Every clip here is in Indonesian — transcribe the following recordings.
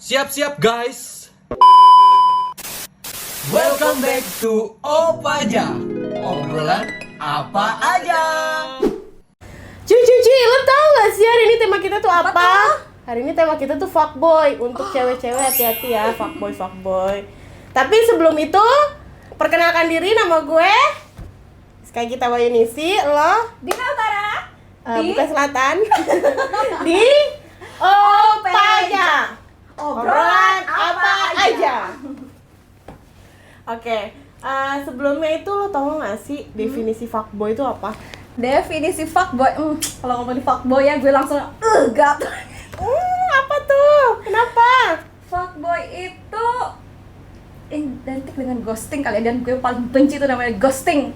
Siap-siap guys. Welcome back to Opaja. Obrolan apa aja. Cuy, lo tau gak sih hari ini tema kita tuh apa? Betul. Hari ini tema kita tuh fuckboy. Untuk cewek-cewek hati-hati ya, fuckboy. Tapi sebelum itu, perkenalkan diri, nama gue Sky Gita Wayunisi. Lo Dina Utara bukan selatan. Di Opaja. Obrolan apa aja. Oke, sebelumnya itu lo tau gak sih definisi fuckboy itu apa? Definisi fuckboy, kalau ngomongin fuckboy ya gue langsung gatal. Apa tuh? Kenapa? Fuckboy itu identik dengan ghosting kali ya, dan gue paling benci itu namanya ghosting.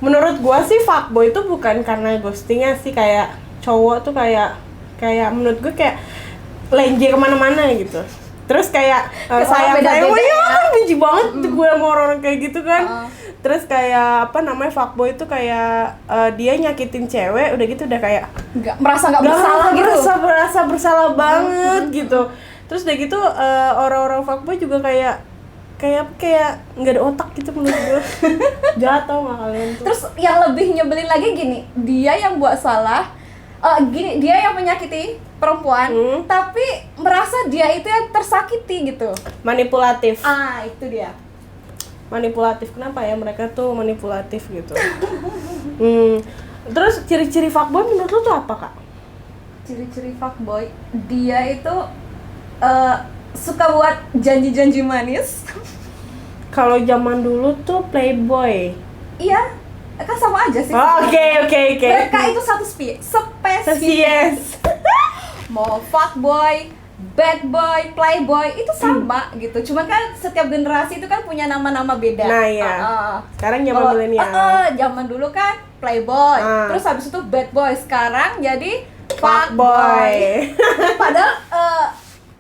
Menurut gua sih fuckboy itu bukan karena ghostingnya sih, kayak cowok tuh kayak menurut gue kayak lenje kemana-mana gitu. Terus kayak sayang beda-beda ya, ya. kan benci banget tuh gue sama orang kayak gitu kan. Terus kayak apa namanya, fuckboy itu kayak dia nyakitin cewek, udah gitu udah kayak Merasa nggak bersalah gitu. merasa bersalah banget gitu. Terus udah gitu orang-orang fuckboy juga kayak nggak ada otak gitu menurut gue. Jahat tau nggak kalian tuh? Terus yang lebih nyebelin lagi gini, dia yang buat salah, dia yang menyakiti perempuan, tapi merasa dia itu yang tersakiti gitu. Manipulatif. Itu dia. Manipulatif, kenapa ya mereka tuh manipulatif gitu? Terus ciri-ciri fuckboy menurut lo tuh apa, Kak? Ciri-ciri fuckboy, dia itu suka buat janji-janji manis. Kalau zaman dulu tuh playboy. Iya, kan sama aja sih. Oke. Mereka itu satu spesies. Yes. Mau fuckboy, bad boy, playboy itu sama gitu. Cuman kan setiap generasi itu kan punya nama-nama beda. Nah ya. Sekarang zaman Kalau milenial. zaman dulu kan playboy, terus habis itu bad boy. Sekarang jadi fuckboy. Padahal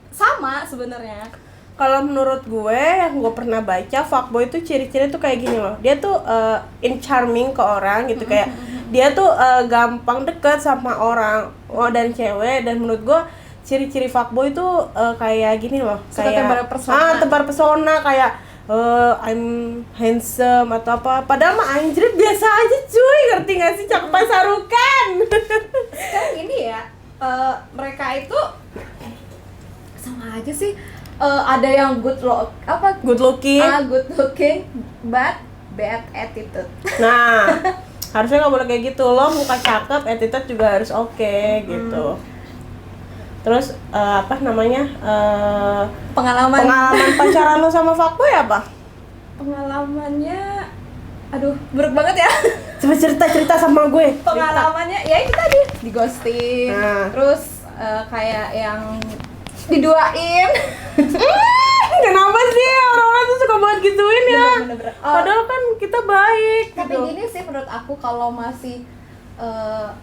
sama sebenarnya. Kalau menurut gue, yang gue pernah baca, fuckboy itu ciri-ciri tuh kayak gini loh. Dia tuh in charming ke orang gitu, kayak dia tuh gampang deket sama orang dan cewek. Dan menurut gue ciri-ciri fuckboy itu kayak gini loh, Suka kayak tebar pesona. tebar pesona, kayak I'm handsome atau apa. Padahal mah anjir biasa aja cuy, ngerti gak sih, cakepan sarukan. Sekarang ini ya, mereka itu sama aja sih. Ada yang good Good looking, but bad attitude. nah harusnya nggak boleh kayak gitu. Lo muka cakep, attitude juga harus oke gitu. Terus apa namanya, Pengalaman pacaran lo sama fuckboy apa? Pengalamannya, aduh, buruk banget ya. Coba cerita sama gue. Pengalamannya ya itu tadi, di ghosting. Nah. Terus kayak yang diduain. Kenapa sih orang-orang tuh suka banget gituin ya? Bener-bener. Padahal kan kita baik Tapi gitu. gini sih menurut aku, kalau masih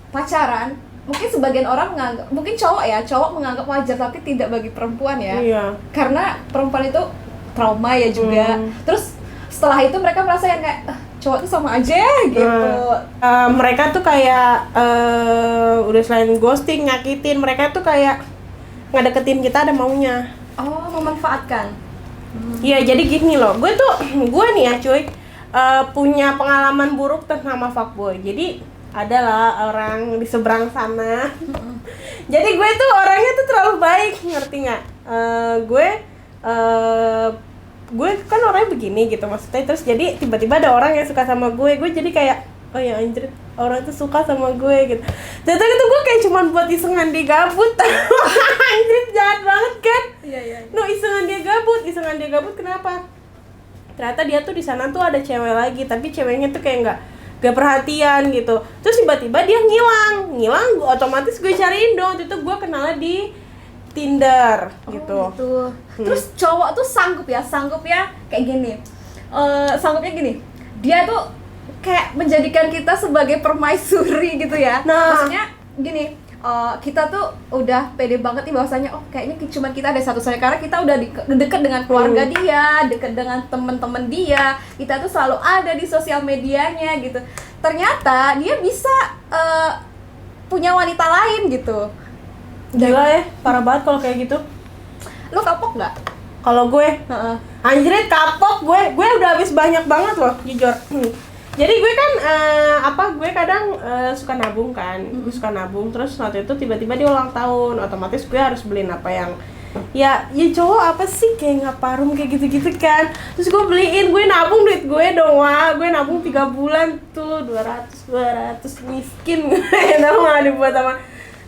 pacaran, mungkin sebagian orang menganggap, mungkin cowok menganggap wajar, tapi tidak bagi perempuan ya. Iya. Karena perempuan itu trauma ya juga. Terus setelah itu mereka merasa yang kayak cowok itu sama aja gitu. Mereka tuh kayak udah selain ghosting, nyakitin, mereka tuh kayak ngedeketin kita ada maunya. Memanfaatkan. Iya, jadi gini loh, gue nih ya cuy, punya pengalaman buruk tentang sama fuckboy. Jadi adalah orang di seberang sana. Jadi gue tuh orangnya tuh terlalu baik, ngerti nggak? Gue kan orangnya begini gitu maksudnya. Terus jadi tiba-tiba ada orang yang suka sama gue jadi kayak, oh ya anjir, orang tuh suka sama gue gitu. Ternyata itu gue kayak cuman buat isengan dia gabut. Anjir, jahat banget kan? Iya. No, isengan dia gabut kenapa? Ternyata dia tuh di sana tuh ada cewek lagi, tapi ceweknya tuh kayak nggak perhatian gitu. Terus tiba-tiba dia ngilang, otomatis gue cariin dong. Itu gue kenalnya di Tinder gitu. Terus cowok tuh sanggup ya kayak gini. Sanggupnya gini. Dia tuh kayak menjadikan kita sebagai permaisuri gitu ya. Nah. Maksudnya gini, kita tuh udah pede banget nih bahwasanya kayaknya cuma kita ada satu saja, karena kita udah deket dengan keluarga dia, deket dengan temen-temen dia, kita tuh selalu ada di sosial medianya gitu. Ternyata dia bisa punya wanita lain gitu. Gila ya, parah banget kalau kayak gitu. Lo kapok nggak? Kalau gue, Heeh. anjrit kapok gue udah habis banyak banget loh, jujur. Jadi gue kan gue kadang suka nabung kan, gue suka nabung. Terus waktu itu tiba-tiba dia ulang tahun, otomatis gue harus beliin apa yang ya cowok apa sih kayak ngaparum kayak gitu-gitu kan. Terus gue beliin, gue nabung duit gue dong, wah gue nabung 3 bulan tuh 200 miskin gue, tahu malah dibuat sama.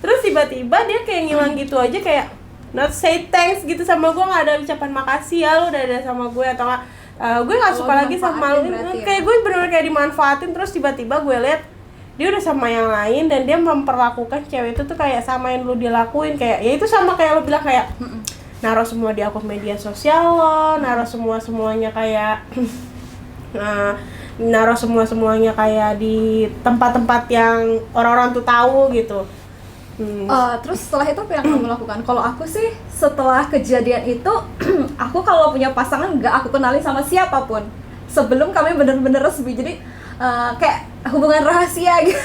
Terus tiba-tiba dia kayak ngilang gitu aja, kayak not say thanks gitu sama gue, nggak ada ucapan makasih ya lu udah ada sama gue, atau nggak gue nggak suka lagi sama lu, kayak gue bener-bener kayak dimanfaatin. Terus tiba-tiba gue liat dia udah sama yang lain dan dia memperlakukan cewek itu tuh kayak sama yang lu dilakuin, kayak ya itu sama kayak lu bilang, kayak naruh semua di akun media sosial lo, naruh semuanya kayak naruh semuanya kayak di tempat-tempat yang orang-orang tuh tahu gitu. Terus setelah itu apa yang kamu lakukan? Kalau aku sih setelah kejadian itu aku kalau punya pasangan nggak aku kenalin sama siapapun sebelum kami bener-bener resmi. Jadi kayak hubungan rahasia gitu.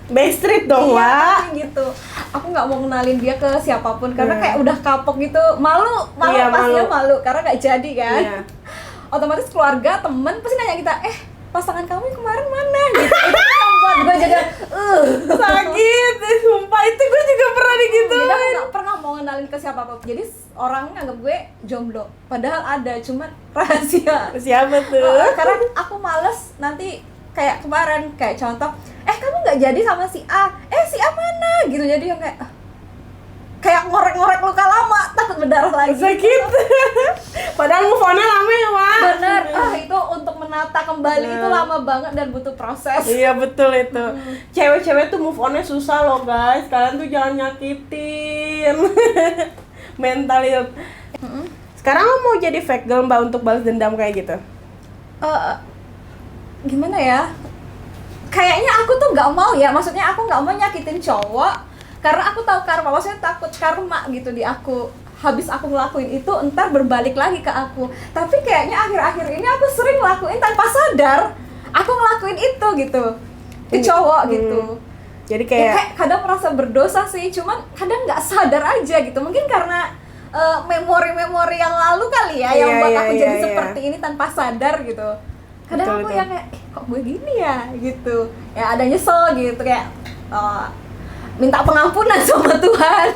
Backstreet dong, Iya, Wak. gitu. Aku nggak mau kenalin dia ke siapapun karena kayak udah kapok gitu, malu Iya, pastinya malu karena nggak jadi kan. Iya. Otomatis keluarga, temen pasti nanya kita, pasangan kamu yang kemarin mana? Gitu. Itu yang buat gue jadi Sakit, sumpah itu gue juga pernah Jadi digituin. aku nggak pernah mau ngenalin ke siapapun. Jadi orang nganggap gue jomblo, padahal ada, cuman rahasia. Siapa tuh? Karena aku males nanti kayak kemarin, kayak contoh, kamu nggak jadi sama si A, si A mana? Gitu, jadi yang kayak ngorek-ngorek luka lama, takut berdarah lagi. Sakit. Padahal move on-nya lama ya, Wak. Bener, itu untuk menata kembali itu lama banget dan butuh proses. Iya betul itu. Cewek-cewek tuh move on-nya susah loh guys. Kalian tuh jangan nyakitin mental health. Sekarang lo mau jadi fake girl mbak untuk balas dendam kayak gitu? Gimana ya? Kayaknya aku tuh nggak mau ya. Maksudnya aku nggak mau nyakitin cowok karena aku tahu karma. Maksudnya takut karma gitu di aku. Habis aku ngelakuin itu entar berbalik lagi ke aku. Tapi kayaknya akhir-akhir ini aku sering ngelakuin tanpa sadar. Aku ngelakuin itu gitu ke cowok gitu. Jadi Ya, kayak kayak kadang merasa berdosa sih, cuman kadang nggak sadar aja gitu. Mungkin karena memori-memori yang lalu kali ya yang Iya, buat iya, aku iya, jadi iya. seperti ini tanpa sadar gitu. Kadang Betul, aku betul. yang kayak kok gue gini ya gitu. Ya ada nyesel gitu, kayak minta pengampunan sama Tuhan.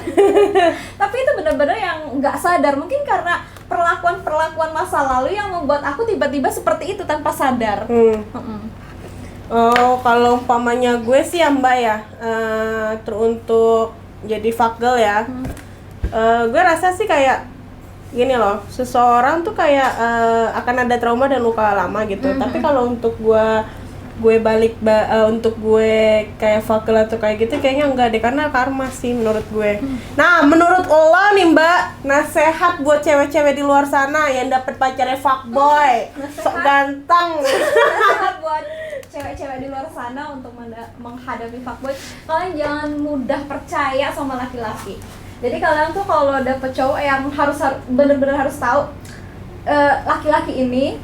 Tapi itu benar-benar yang nggak sadar. Mungkin karena perlakuan masa lalu yang membuat aku tiba-tiba seperti itu tanpa sadar. Oh, kalau umpamanya gue sih ya mbak ya, untuk jadi fuck girl ya, gue rasa sih kayak gini loh, seseorang tuh kayak akan ada trauma dan luka lama gitu. Tapi kalau untuk gue balik untuk gue kayak fuck girl atau kayak gitu kayaknya enggak deh, karena karma sih menurut gue. Nah, menurut lo nih mbak, nasehat buat cewek-cewek di luar sana yang dapet pacarnya fuckboy, sok ganteng. Nasihat buat cewek-cewek di luar sana untuk menghadapi fuckboy, kalian jangan mudah percaya sama laki-laki. Jadi kalian tuh kalau dapet cowok yang bener-bener harus tahu laki-laki ini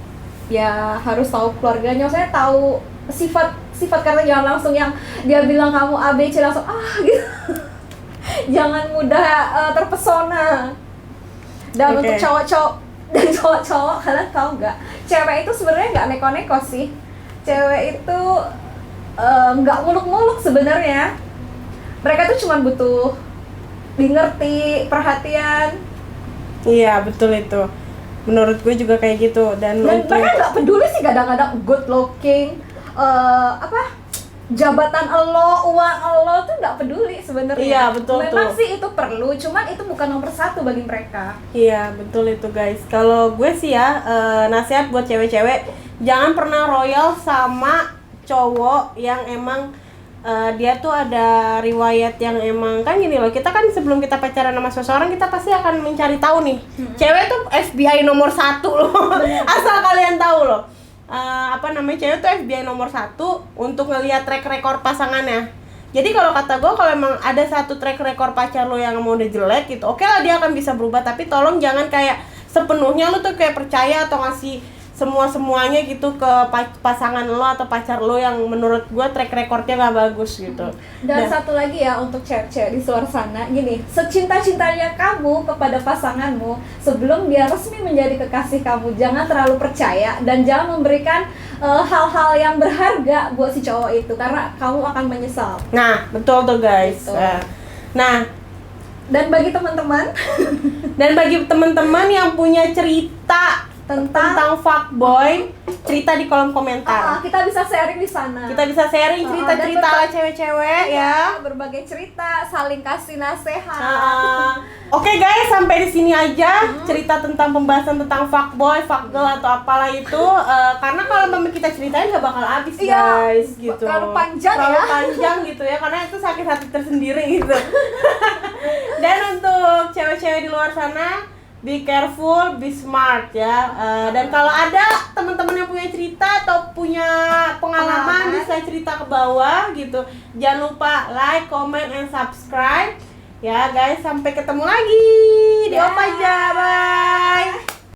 ya harus tahu keluarganya, saya tahu sifat karena jangan langsung yang dia bilang kamu A B C langsung gitu. Jangan mudah terpesona. Dan untuk cowok-cowok dan cowok-cowok, kalian tahu nggak, cewek itu sebenarnya nggak neko-neko sih. Cewek itu nggak muluk-muluk sebenarnya. Mereka tuh cuma butuh ngerti, perhatian. Iya betul itu. Menurut gue juga kayak gitu. Dan untuk mereka nggak peduli sih kadang-kadang good looking, jabatan lo, uang lo tuh nggak peduli sebenarnya. Iya, betul Memang tuh. sih itu perlu, cuman itu bukan nomor satu bagi mereka. Iya betul itu guys. Kalau gue sih ya nasihat buat cewek-cewek, jangan pernah royal sama cowok yang emang dia tuh ada riwayat yang emang kan gini loh, kita kan sebelum kita pacaran sama seseorang kita pasti akan mencari tahu nih. Cewek tuh FBI nomor 1 loh. Asal kalian tahu loh. Cewek tuh FBI nomor 1 untuk ngelihat track record pasangannya. Jadi kalau kata gue, kalau emang ada satu track record pacar lo yang mau udah jelek gitu, oke lah dia akan bisa berubah, tapi tolong jangan kayak sepenuhnya lo tuh kayak percaya atau ngasih semuanya gitu ke pasangan lo atau pacar lo yang menurut gue track recordnya nggak bagus gitu. Dan satu lagi ya untuk cewek-cewek di luar sana, gini, secinta-cintanya kamu kepada pasanganmu, sebelum dia resmi menjadi kekasih kamu, jangan terlalu percaya dan jangan memberikan hal-hal yang berharga buat si cowok itu, karena kamu akan menyesal. Nah, betul tuh guys. Gitu. Nah, Dan bagi teman-teman yang punya cerita tentang fuckboy, cerita di kolom komentar. kita bisa sharing di sana. Kita bisa sharing cerita-cerita ala cewek-cewek ya. Berbagai cerita, saling kasih nasihat. Oke guys, sampai di sini aja cerita tentang pembahasan tentang fuckboy, fuckgirl atau apalah itu. Karena kalau memang kita ceritain nggak bakal habis guys, gitu. Terlalu panjang gitu ya, karena itu sakit hati tersendiri gitu. Dan untuk cewek-cewek di luar sana, be careful, be smart ya. Dan kalau ada teman-teman yang punya cerita atau punya pengalaman bisa cerita ke bawah gitu. Jangan lupa like, comment, and subscribe. Ya guys, sampai ketemu lagi di Opaja.